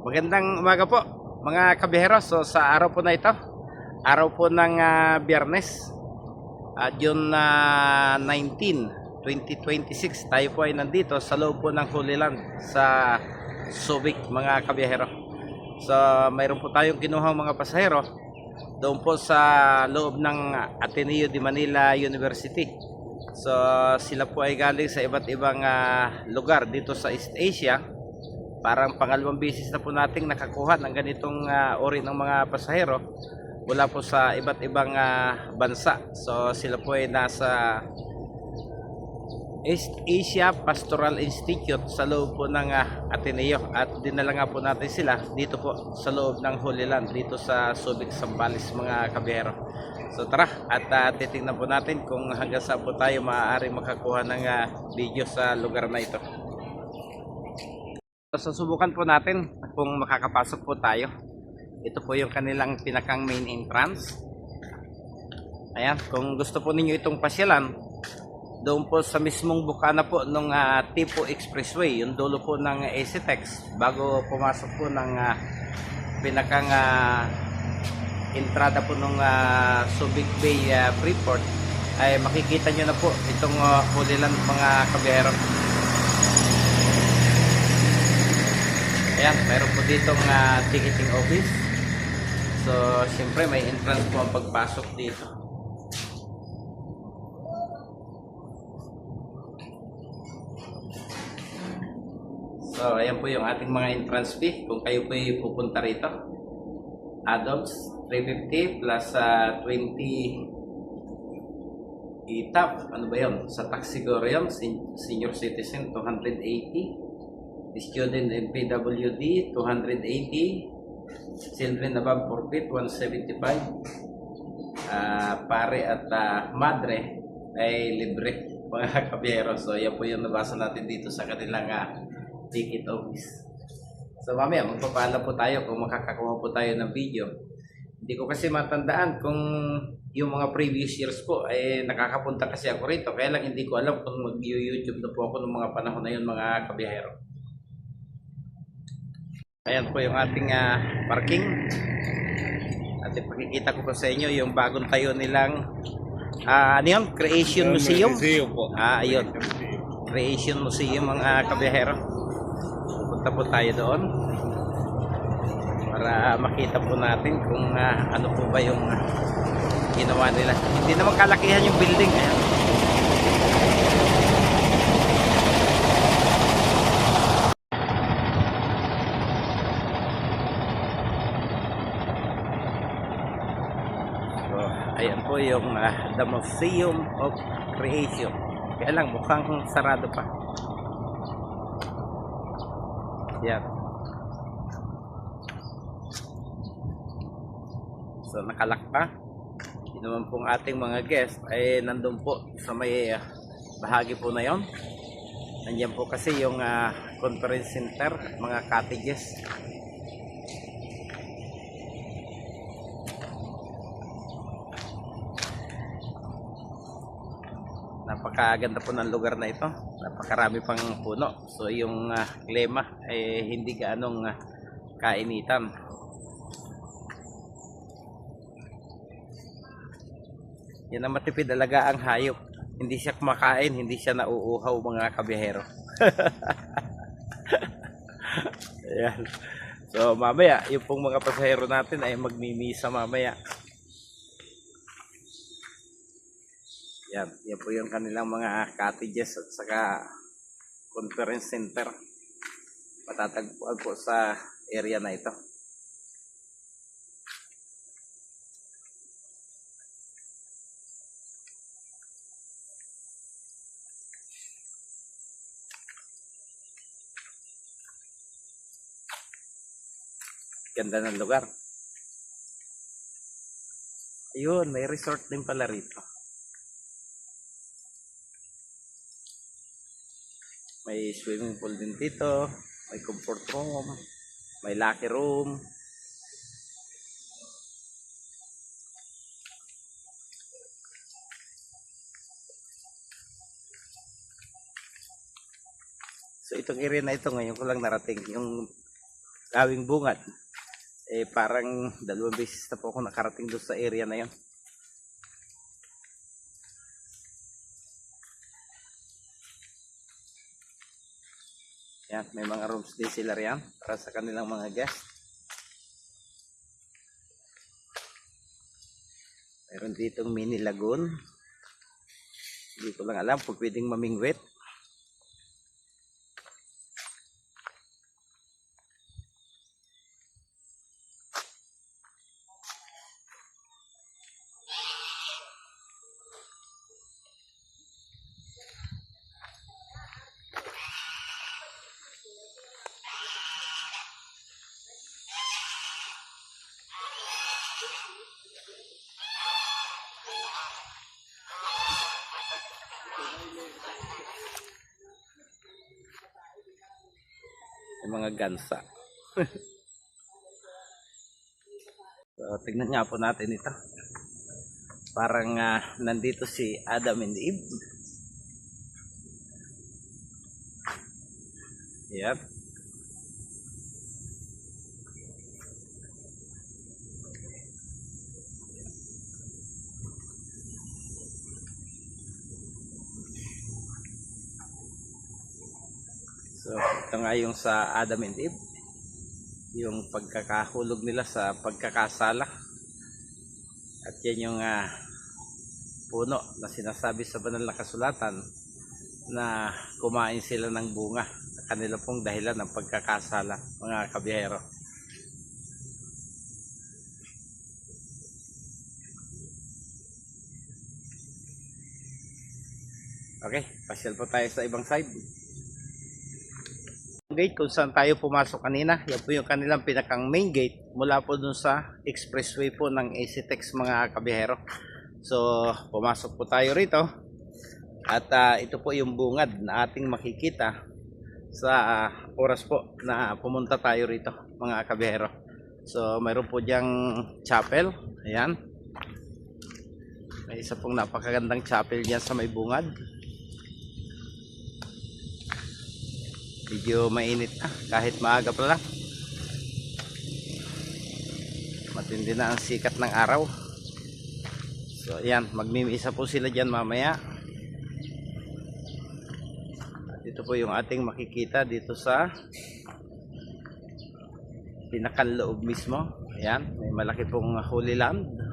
Magandang umaga po mga kabihero. So sa araw po na ito, araw po ng Biyernes, June 19, 2026, tayo po ay nandito sa loob po ng Holy Land sa Subic mga kabihero. So mayroon po tayong kinuhang mga pasahero doon po sa loob ng Ateneo de Manila University. So sila po ay galing sa iba't ibang lugar dito sa East Asia. Parang pangalawang beses na po nating nakakuha ng ganitong uri ng mga pasahero mula po sa iba't ibang bansa. So sila po ay nasa East Asia Pastoral Institute sa loob po ng Ateneo, at dinala nga po natin sila dito po sa loob ng Holy Land dito sa Subic, Zambales mga kabihero. So tara at titingnan po natin kung hanggang saan po tayo maaaring makakuha ng video sa lugar na ito. So subukan po natin kung makakapasok po tayo. Ito po yung kanilang pinakang main entrance. Ayan, kung gusto po ninyo itong pasyalan, doon po sa mismong bukana po ng Tipo Expressway, yung dulo po ng Actex, bago pumasok po ng pinakang entrada po ng Subic Bay Freeport, ay makikita nyo na po itong Holy Land mga kabihero. Ayan, meron po ditong ticketing office. So siyempre may entrance po ang pagpasok dito. So ayan po yung ating mga entrance fee kung kayo po ay pupunta rito. Adults 350 plus 20 itap. Ano ba yun? Sa tax siguro yun. Senior citizen 280. Student and PWD 280. Children above 4 feet 175. Pare at madre ay libre mga kabiyero. So yan po yung nabasa natin dito sa kanilang ticket office. So mamaya magpapaalam po tayo kung makakakuha po tayo ng video. Hindi ko kasi matandaan kung yung mga previous years po ay nakakapunta kasi ako rito, kaya lang hindi ko alam kung mag-YouTube na po ako ng mga panahon na yun mga kabiyero. Ayan po yung ating parking. At ipakikita ko po sa inyo yung bagong tayo nilang ano yun? Creation Museum. Ayun. Creation Museum mga kabiyero. Punta po tayo doon para makita po natin kung ano po ba yung ginawa nila. Hindi naman kalakihan yung building. Ayan. Ayan po yung The Museum of Creation. Kaya lang mukhang sarado pa. Yan. So nakalak pa. Hindi naman pong ating mga guest ay nandun po sa may bahagi po na yon. Nandiyan po kasi yung conference center, mga cottages. Napakaganda po ng lugar na ito. Napakarami pang puno. So yung klima ay hindi gaanong kainitan. Yan ang matipid alaga ang hayop. Hindi siya kumakain, hindi siya nauuhaw mga kabihero. Ayan. So mamaya, yung pong mga pasahero natin ay magmimisa mamaya. Yan po yung kanilang mga cottages at saka conference center. Matatagpuan po sa area na ito. Ganda ng lugar. Ayun, may resort din pala rito. May swimming pool din dito, may comfort room, may lucky room. So itong area na ito ngayon ko lang narating, yung Gawing Bungad. Parang 2 beses na po ako nakarating doon sa area na 'yon. Yan, may mga rooms din sila riyan para sa kanilang mga guests. Meron ditong mini lagoon. Hindi ko lang alam kung pwedeng mamingwit. Yung mga gansa. So, tignan nga po natin ito. Parang nandito si Adam and Eve. Yan. So, ito nga yung sa Adam and Eve. Yung pagkakahulog nila sa pagkakasala. At yan yung puno na sinasabi sa banal na kasulatan na kumain sila ng bunga. Kanila pong dahilan ng pagkakasala, mga kabiyahero. Okay, pasyal po tayo sa ibang side. Gate kung saan tayo pumasok kanina, yan po yung kanilang pinakang main gate mula po dun sa expressway po ng ACTEX, mga kabihero. So pumasok po tayo rito at ito po yung bungad na ating makikita sa oras po na pumunta tayo rito, mga kabihero. So mayroon po diyang chapel, ayan, may isa pong napakagandang chapel dyan sa may bungad. Medyo mainit na kahit maaga pa lang. Matindi na ang sikat ng araw. So ayan, magmimisa po sila dyan mamaya. At ito po yung ating makikita dito sa pinakanloob mismo. Ayan, may malaki pong Holy Land.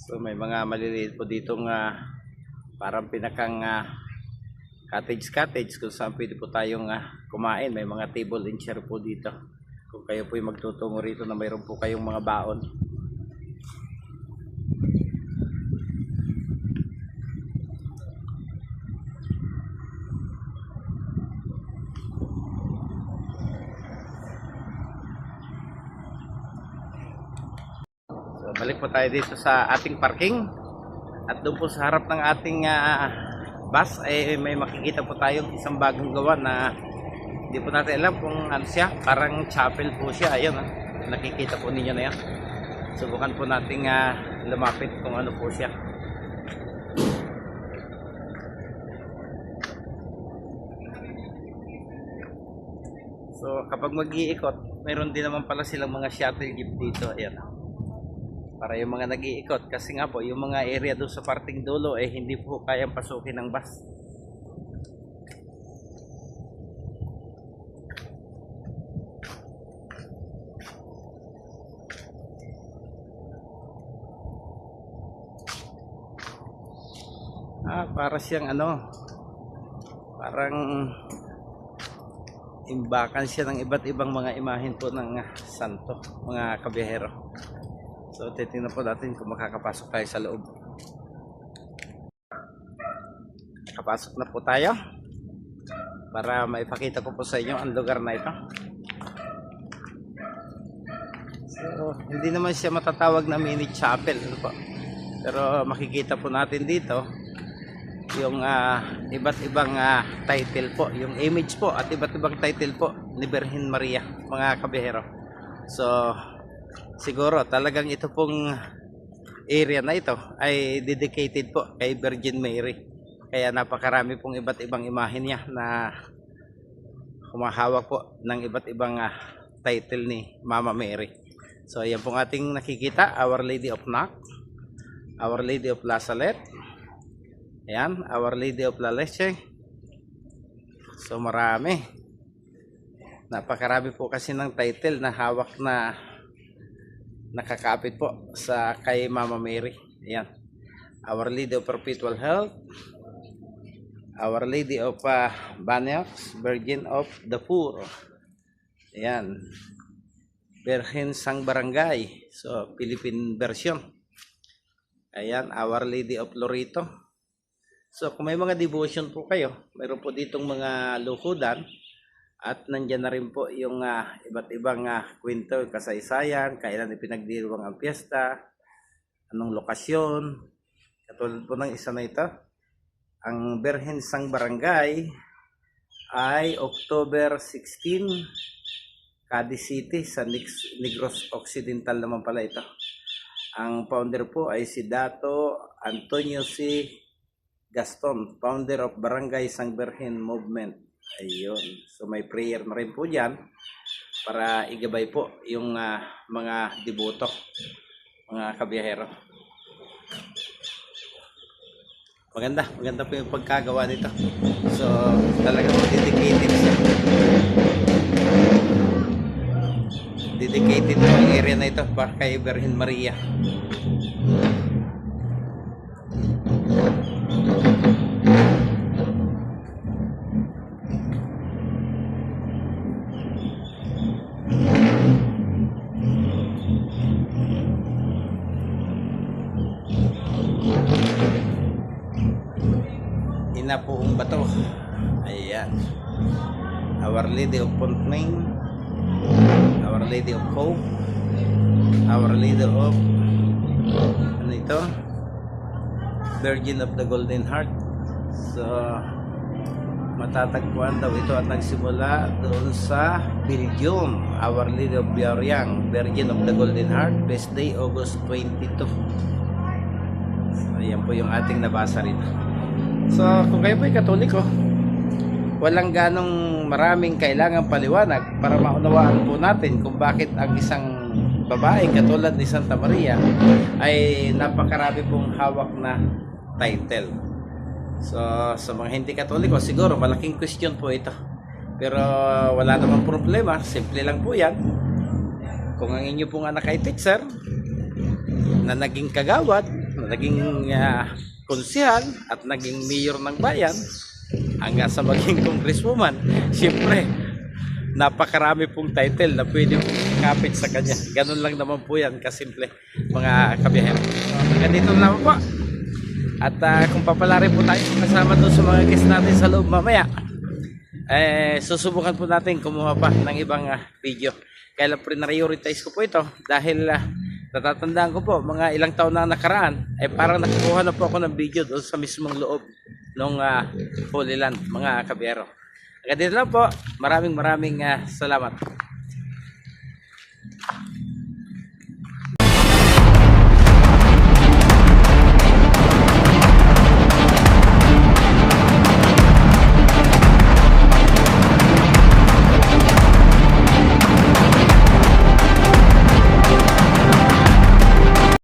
So may mga maliliit po ditong parang pinakang cottage kung saan pwede po tayong kumain. May mga table and chair po dito kung kayo po yung magtutungo rito na mayroon po kayong mga baon. Balik po tayo dito sa ating parking at doon po sa harap ng ating bus may makikita po tayong isang bagong gawa na hindi po natin alam kung ano siya, parang chapel po siya. Ayun, nakikita po ninyo na yan. Subukan po nating lumapit kung ano po siya. So kapag mag-iikot, mayroon din naman pala silang mga shuttle jeep dito. Ayan, para yung mga nag-iikot, kasi nga po yung mga area doon sa parting dulo hindi po kayang pasukin ng bus. Para siyang parang imbakan siya ng iba't ibang mga imahen po ng santo, mga kabiyahero. So titingnan po natin kung makakapasok tayo sa loob. Nakapasok na po tayo para maipakita ko po sa inyo ang lugar na ito. So, hindi naman siya matatawag na mini chapel, ano po. Pero makikita po natin dito yung iba't ibang title po, yung image po at iba't ibang title po ni Birhen Maria, mga kabihero. So siguro talagang ito pong area na ito ay dedicated po kay Virgin Mary. Kaya napakarami pong iba't ibang imahen niya na humahawak po ng iba't ibang title ni Mama Mary. So ayan pong ating nakikita, Our Lady of Knock, Our Lady of La Salette, ayan, Our Lady of La Leche. So marami, napakarami po kasi ng title na hawak na nakakapit po sa kay Mama Mary. Ayan, Our Lady of Perpetual Health, Our Lady of Banayox, Virgin of the Poor, ayan, Birhen Sang Barangay, so Philippine version. Ayan, Our Lady of Lorito. So kung may mga devotion po kayo, mayroon po ditong mga luhudan at nandyan na rin po yung iba't ibang kwento, kasaysayan, kailan ipinagdiriwang ang piyesta, anong lokasyon. Katulad po ng isa na ito, ang Birhen Sang Barangay ay October 16, Cadiz City sa Negros Occidental naman pala ito. Ang founder po ay si Dato Antonio C. Gaston, founder of Barangay Sang Birhen Movement. Ayun. So may prayer na rin po dyan para igabay po yung mga deboto, mga kabiyahero. Maganda po yung pagkagawa nito. So talagang dedicated siya. Dedicated po ang area na ito para kay Birhen Maria. Inapuong bato. Ayan, Our Lady of Fontmain, Our Lady of Hope, Our Lady of ano ito, Virgin of the Golden Heart. So matatagpuan daw ito at nagsimula doon sa Belgium. Our Lady of Biaryang, Virgin of the Golden Heart, Best Day August 22. So, ayan po yung ating nabasa rito. So kung kayo po ay Katoliko, walang ganong maraming kailangan paliwanag para maunawaan po natin kung bakit ang isang babae katulad ni Santa Maria ay napakarami pong hawak na title. So sa mga hindi Katoliko siguro malaking question po ito, pero wala namang problema, simple lang po yan. Kung ang inyo pong anak ay teacher na naging kagawad, na naging konsehal at naging mayor ng bayan hanggang sa maging congresswoman, siyempre napakarami pong title na pwede pong kapit sa kanya. Ganun lang naman po yan kasimple, mga kabiyahero. Ganito na naman po. At kung papalarin po tayo kasama doon sa mga guest natin sa loob mamaya, susubukan po natin kumuha pa ng ibang video. Kaya prioritize ko po ito dahil natatandaan ko po mga ilang taon na nakaraan ay parang nakukuha na po ako ng video doon sa mismong loob ng Holy Land, mga kabiyero. Hanggang dito lang po, maraming salamat.